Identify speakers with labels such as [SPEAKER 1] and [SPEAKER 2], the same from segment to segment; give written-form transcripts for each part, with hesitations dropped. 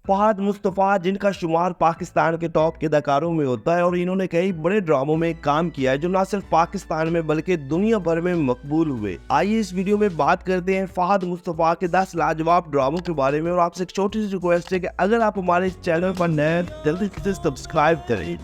[SPEAKER 1] फहद मुस्तफ़ा, जिनका शुमार पाकिस्तान के टॉप के अदाकारों में होता है और इन्होंने कई बड़े ड्रामों में काम किया है जो न सिर्फ पाकिस्तान में बल्कि दुनिया भर में मकबूल हुए। आइए इस वीडियो में बात करते हैं फहद मुस्तफ़ा के 10 लाजवाब ड्रामों के बारे में। और आपसे एक छोटी सी रिक्वेस्ट है कि अगर आप हमारे इस चैनल पर नए हैं जल्दी से सब्सक्राइब करें।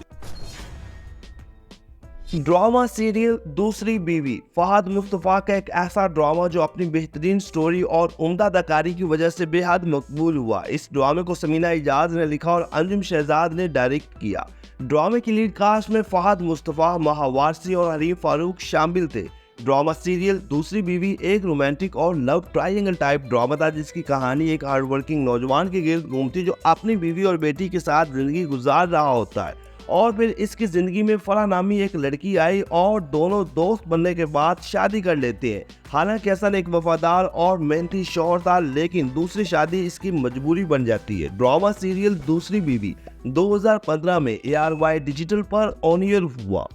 [SPEAKER 1] ड्रामा सीरियल दूसरी बीवी फहद मुस्तफ़ा का एक ऐसा ड्रामा जो अपनी बेहतरीन स्टोरी और उम्दा अदाकारी की वजह से बेहद मकबूल हुआ। इस ड्रामे को समीना इजाज ने लिखा और अंजुम शहजाद ने डायरेक्ट किया। ड्रामे की लीड कास्ट में फहद मुस्तफ़ा, महा वारसी और हरीम फारूक शामिल थे। ड्रामा सीरियल दूसरी बीवी एक रोमांटिक और लव ट्रायंगल टाइप ड्रामा था जिसकी कहानी एक हार्डवर्किंग नौजवान के गिर्द घूमती जो अपनी बीवी और बेटी के साथ जिंदगी गुजार रहा होता है। और फिर इसकी जिंदगी में फराह नामी एक लड़की आई और दोनों दोस्त बनने के बाद शादी कर लेते हैं। हालांकि हसन एक वफादार और मेहनती शौहर था, लेकिन दूसरी शादी इसकी मजबूरी बन जाती है। ड्रामा सीरियल दूसरी बीवी 2015 में ARY डिजिटल पर ऑन एयर हुआ।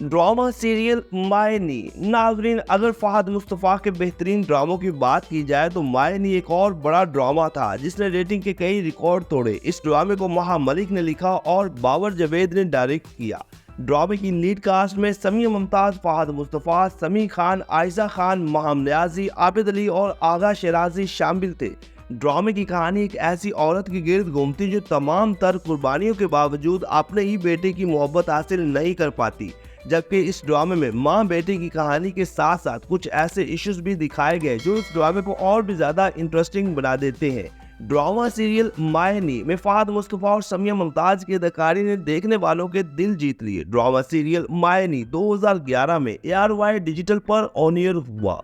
[SPEAKER 1] Drama serial Mayani. नाजरीन, अगर फहद मुस्तफ़ा के बेहतरीन ड्रामों की बात की जाए तो मायनी एक और बड़ा ड्रामा था जिसने रेटिंग के कई रिकॉर्ड तोड़े। इस ड्रामे को महा मलिक ने लिखा और बाबर जावेद ने डायरेक्ट किया। ड्रामे की लीड कास्ट में समीम मुमताज, फहद मुस्तफ़ा, समी खान, आयशा खान, महम न्याजी, आबिद अली और आगा शराजी शामिल थे। ड्रामे की कहानी एक ऐसी औरत के गिर्द घूमती जो तमाम तर कुर्बानियों के बावजूद अपने ही बेटे की मोहब्बत हासिल नहीं कर पाती। जबकि इस ड्रामे में माँ बेटे की कहानी के साथ साथ कुछ ऐसे इश्यूज भी दिखाए गए जो इस ड्रामे को और भी ज्यादा इंटरेस्टिंग बना देते हैं। ड्रामा सीरियल मायनी में फहद मुस्तफ़ा और समीम मुमताज की अदाकारी ने देखने वालों के दिल जीत लिए। ड्रामा सीरियल मायनी 2011 में ARY डिजिटल पर ऑन एयर हुआ।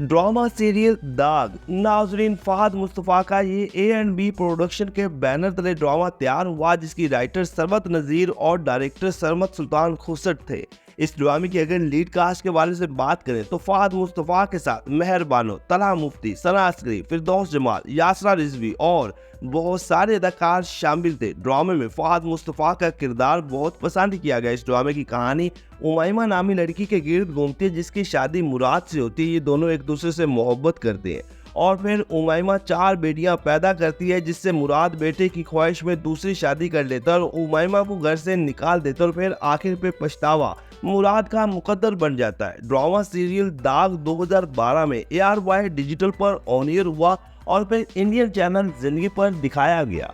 [SPEAKER 1] ड्रामा सीरियल दाग। नाजरीन, फहद मुस्तफ़ा का ये A&B प्रोडक्शन के बैनर तले ड्रामा तैयार हुआ जिसकी राइटर सरमत नज़ीर और डायरेक्टर सरमत सुल्तान खुसट थे। इस ड्रामे की अगर लीड कास्ट के बारे से बात करें तो फहद मुस्तफ़ा के साथ मेहर बानो, तलहा मुफ्ती, सना अस्करी, फिरदौस जमाल, यासरा रिजवी और बहुत सारे अदाकार शामिल थे। ड्रामे में फहद मुस्तफ़ा का किरदार बहुत पसंद किया गया। इस ड्रामे की कहानी उमैमा नामी लड़की के गिर्द घूमती है जिसकी शादी मुराद से होती है। ये दोनों एक दूसरे से मोहब्बत करते हैं और फिर उमैमा 4 बेटियां पैदा करती है जिससे मुराद बेटे की ख्वाहिश में दूसरी शादी कर लेता है और उमैमा को घर से निकाल देता है और फिर आखिर पे पछतावा मुराद का मुकद्दर बन जाता है। ड्रामा सीरियल दाग 2012 में ARY डिजिटल पर ऑन एयर हुआ और फिर इंडियन चैनल जिंदगी पर दिखाया गया।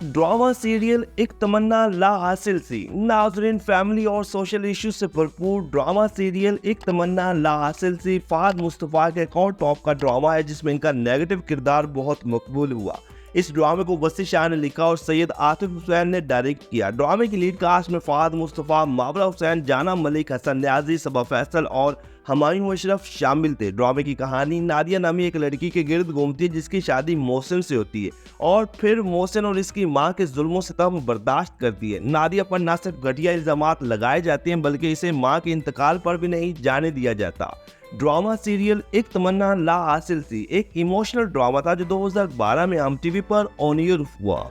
[SPEAKER 1] ड्रामा सीरियल एक तमन्ना ला हासिल सी। नाजरीन, फैमिली और सोशल इश्यूज से भरपूर ड्रामा सीरियल एक तमन्ना ला हासिल सी फहद मुस्तफ़ा के एक और टॉप का ड्रामा है जिसमें इनका नेगेटिव किरदार बहुत मकबूल हुआ। इस ड्रामे को वसी शाह ने लिखा और सैयद आतिफ हुसैन ने डायरेक्ट किया। ड्रामे की लीड कास्ट में फहद मुस्तफ़ा, मावरा हुसैन, जाना मलिक, हसन न्याजी, सबा फैसल और हुमायूं अशरफ शामिल थे। ड्रामे की कहानी नादिया नामी एक लड़की के गिर्द घूमती है जिसकी शादी मोहसिन से होती है और फिर मोहसिन और इसकी मां के जुल्मों सितम बर्दाश्त करती है। नादिया पर न सिर्फ घटिया इल्जामात लगाए जाते हैं बल्कि इसे मां के इंतकाल पर भी नहीं जाने दिया जाता। ड्रामा सीरियल एक तमन्ना ला हासिल सी एक इमोशनल ड्रामा था जो 2012 में हम टीवी पर ऑन एयर हुआ।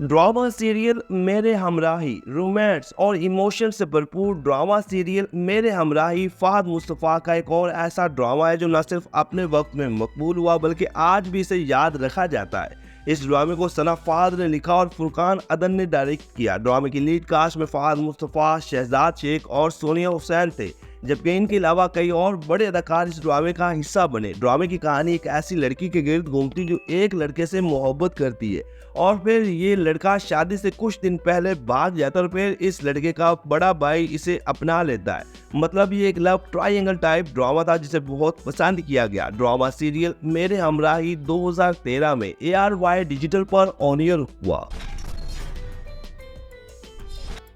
[SPEAKER 1] ड्रामा सीरियल मेरे हमराही। रोमांस और इमोशन से भरपूर ड्रामा सीरियल मेरे हमराही फहद मुस्तफ़ा का एक और ऐसा ड्रामा है जो न सिर्फ अपने वक्त में मकबूल हुआ बल्कि आज भी इसे याद रखा जाता है। इस ड्रामे को सना फहद ने लिखा और फुरकान अदन ने डायरेक्ट किया। ड्रामे की लीड कास्ट में फहद मुस्तफ़ा, शहजाद शेख और सोनिया हुसैन थे, जबकि इनके अलावा कई और बड़े अदाकार इस ड्रामे का हिस्सा बने। ड्रामे की कहानी एक ऐसी लड़की के गिर्द घूमती जो एक लड़के से मोहब्बत करती है और फिर ये लड़का शादी से कुछ दिन पहले भाग जाता है और फिर इस लड़के का बड़ा भाई इसे अपना लेता है। मतलब ये एक लव ट्रायंगल टाइप ड्रामा था जिसे बहुत पसंद किया गया। ड्रामा सीरियल मेरे हमराही 2013 में ARY डिजिटल पर ऑन एयर हुआ।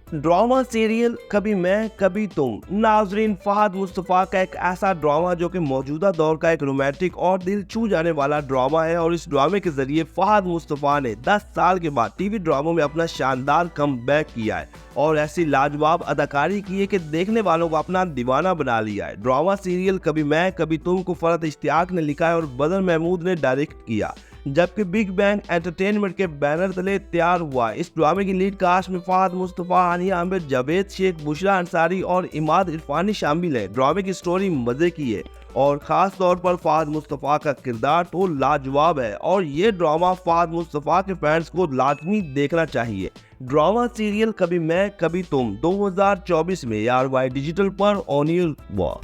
[SPEAKER 1] ड्रामा सीरियल कभी मैं कभी तुम। नाजरीन, फहद मुस्तफ़ा का एक ऐसा ड्रामा जो कि मौजूदा दौर का एक रोमांटिक और दिल छू जाने वाला ड्रामा है और इस ड्रामे के जरिए फहद मुस्तफ़ा ने 10 साल के बाद टीवी ड्रामों में अपना शानदार कमबैक किया है और ऐसी लाजवाब अदाकारी की है कि देखने वालों को अपना दीवाना बना लिया है। ड्रामा सीरियल कभी मैं कभी तुम को फरहत इश्तियाक ने लिखा है और बदर महमूद ने डायरेक्ट किया। जबकि बिग बैंग एंटरटेनमेंट के बैनर तले तैयार हुआ। इस ड्रामे की लीड कास्ट में फहद मुस्तफा, हानिया आमिर, जावेद शेख, बुशरा अंसारी और इमाद इरफानी शामिल है। ड्रामे की स्टोरी मजे की है और खास तौर पर फहद मुस्तफा का किरदार तो लाजवाब है और ये ड्रामा फहद मुस्तफा के फैंस को लाजमी देखना चाहिए। ड्रामा सीरियल कभी मैं कभी तुम 2024 में ARY डिजिटल पर ऑन एयर हुआ।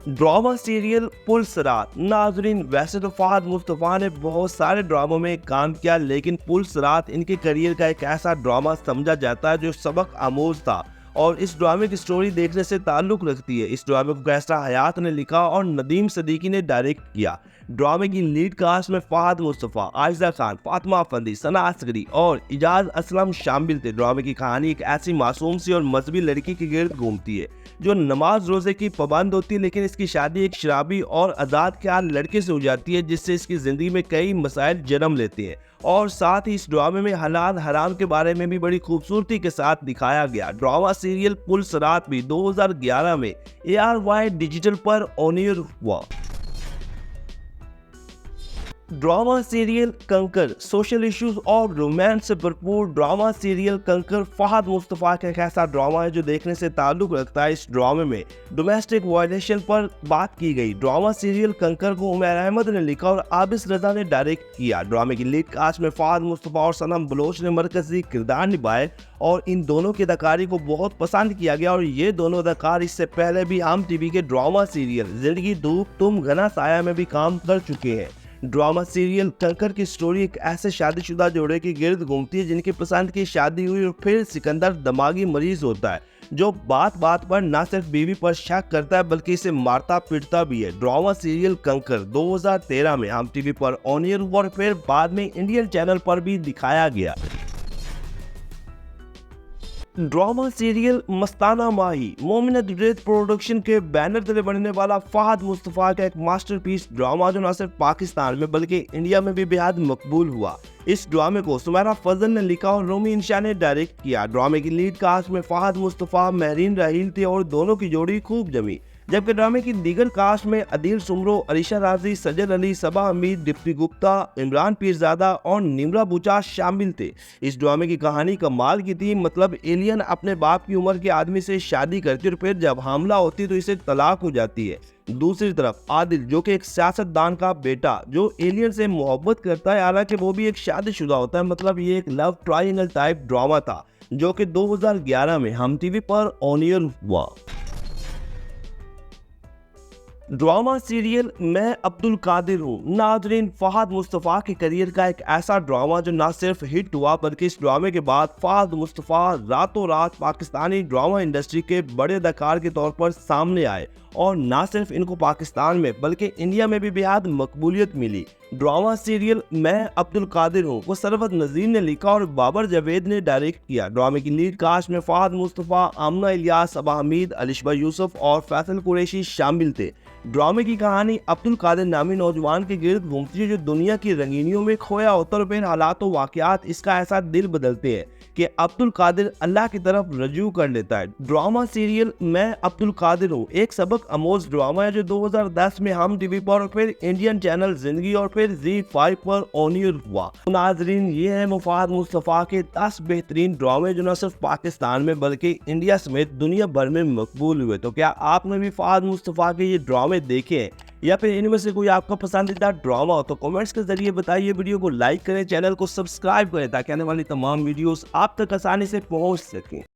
[SPEAKER 1] Drama serial Pulsirat. नाजरीन, वैसे तो फहद मुस्तफा ने बहुत सारे ड्रामों में काम किया, लेकिन पुलसरात इनके करियर का एक ऐसा ड्रामा समझा जाता है जो सबक आमोज था और इस ड्रामे की स्टोरी देखने से ताल्लुक रखती है। इस ड्रामे को कैसरा हयात ने लिखा और नदीम सदीकी ने डायरेक्ट किया। ड्रामे की लीड कास्ट में फहद मुस्तफा, आयशा खान, फातिमा अफंदी, सना असगरी और इजाज असलम शामिल थे। ड्रामे की कहानी एक ऐसी मासूम सी और मजहबी लड़की के गिर्द घूमती है जो नमाज रोजे की पाबंद होती है, लेकिन इसकी शादी एक शराबी और आजाद ख्याल लड़के से हो जाती है, जिससे इसकी जिंदगी में कई मसाइल जन्म लेते हैं। और साथ ही इस ड्रामे में हलाल हराम के बारे में भी बड़ी खूबसूरती के साथ दिखाया गया। ड्रामा सीरियल पुलसरात भी 2011 में ARY डिजिटल पर ऑन एयर हुआ। ड्रामा सीरियल कंकर। सोशल इश्यूज और रोमांस से भरपूर ड्रामा सीरियल कंकर फहद मुस्तफा का एक ऐसा ड्रामा है जो देखने से ताल्लुक रखता है। इस ड्रामे में डोमेस्टिक वायलेशन पर बात की गई। ड्रामा सीरियल कंकर को उमर अहमद ने लिखा और आबिस रजा ने डायरेक्ट किया। ड्रामे की लीड कास्ट में फहद मुस्तफा और सनम बलोच ने मरकजी किरदार निभाए और इन दोनों की अदाकारी को बहुत पसंद किया गया और ये दोनों अदाकार इससे पहले भी हम टीवी के ड्रामा सीरियल जिंदगी धूप तुम घना साया में भी काम कर चुके हैं। ड्रामा सीरियल कंकर की स्टोरी एक ऐसे शादीशुदा जोड़े के गिर्द घूमती है जिनकी पसंद की शादी हुई और फिर सिकंदर दिमागी मरीज होता है जो बात बात पर न सिर्फ बीवी पर शक करता है बल्कि इसे मारता पीटता भी है। ड्रामा सीरियल कंकर 2013 में हम टीवी पर ऑन एयर हुआ और फिर बाद में इंडियन चैनल पर भी दिखाया गया। ड्रामा सीरियल मस्ताना माही। मोमिन दुरेद प्रोडक्शन के बैनर तले बनने वाला फहद मुस्तफा का एक मास्टरपीस ड्रामा जो न सिर्फ पाकिस्तान में बल्कि इंडिया में भी बेहद मकबूल हुआ। इस ड्रामे को सुमेरा फजल ने लिखा और रोमी इंशा ने डायरेक्ट किया। ड्रामे की लीड कास्ट में फहद मुस्तफा, महरीन राहील थे और दोनों की जोड़ी खूब जमी, जबकि ड्रामे की दीगर कास्ट में अदील सुमरो, अरीशा राजी, सजल अली, सबा हमीद, डिप्टी गुप्ता, इमरान पीरजादा और निमरा बुचा शामिल थे। इस ड्रामे की कहानी कमाल की थी। मतलब एलियन अपने बाप की उम्र के आदमी से शादी करती और फिर जब हमला होती तो इसे तलाक हो जाती है। दूसरी तरफ आदिल जो कि एक सियासतदान का बेटा जो एलियन से मोहब्बत करता है, हालांकि वो भी एक शादीशुदा होता है। मतलब ये एक लव ट्रायंगल टाइप ड्रामा था जो कि 2011 में हम टीवी पर ऑन एयर हुआ। ड्रामा सीरियल मैं अब्दुल कादिर हूँ। नाजरीन, फहद मुस्तफा के करियर का एक ऐसा ड्रामा जो न सिर्फ हिट हुआ बल्कि इस ड्रामे के बाद फहद मुस्तफा रातों रात पाकिस्तानी ड्रामा इंडस्ट्री के बड़े अदाकार के तौर पर सामने आए और न सिर्फ इनको पाकिस्तान में बल्कि इंडिया में भी बेहद मकबूलियत मिली। ड्रामा सीरियल मैं अब्दुल कादिर हूँ को सरवत नजीर ने लिखा और बाबर जावेद ने डायरेक्ट किया। ड्रामे की लीड कास्ट में फहद मुस्तफा, आमना इलियास, सबा हमीद, अलिशबा यूसुफ और फैसल कुरैशी शामिल थे। ड्रामे की कहानी अब्दुल कादिर नामी नौजवान के गिर्द घूमती है जो दुनिया की रंगीनियों में खोया होता है और फिर हालात और वाकयात इसका ऐसा दिल बदलते हैं कि अब्दुल कादिर अल्लाह की तरफ रजू कर लेता है। ड्रामा सीरियल मैं अब्दुल कादिर हूँ एक सबक अमोज ड्रामा है जो 2010 में हम टीवी पर और फिर इंडियन चैनल जिंदगी और फिर ZEE5 पर ऑन एयर हुआ। तो नाजरीन, ये है फहद मुस्तफा के 10 बेहतरीन ड्रामे जो न सिर्फ पाकिस्तान में बल्कि इंडिया समेत दुनिया भर में मकबूल हुए। तो क्या आपने भी फहद मुस्तफा के ये ड्रामे देखे हैं या फिर इनमें से कोई आपका पसंदीदा ड्रामा हो तो कमेंट्स के जरिए बताइए। वीडियो को लाइक करें, चैनल को सब्सक्राइब करें ताकि आने वाली तमाम वीडियोस आप तक आसानी से पहुंच सकें।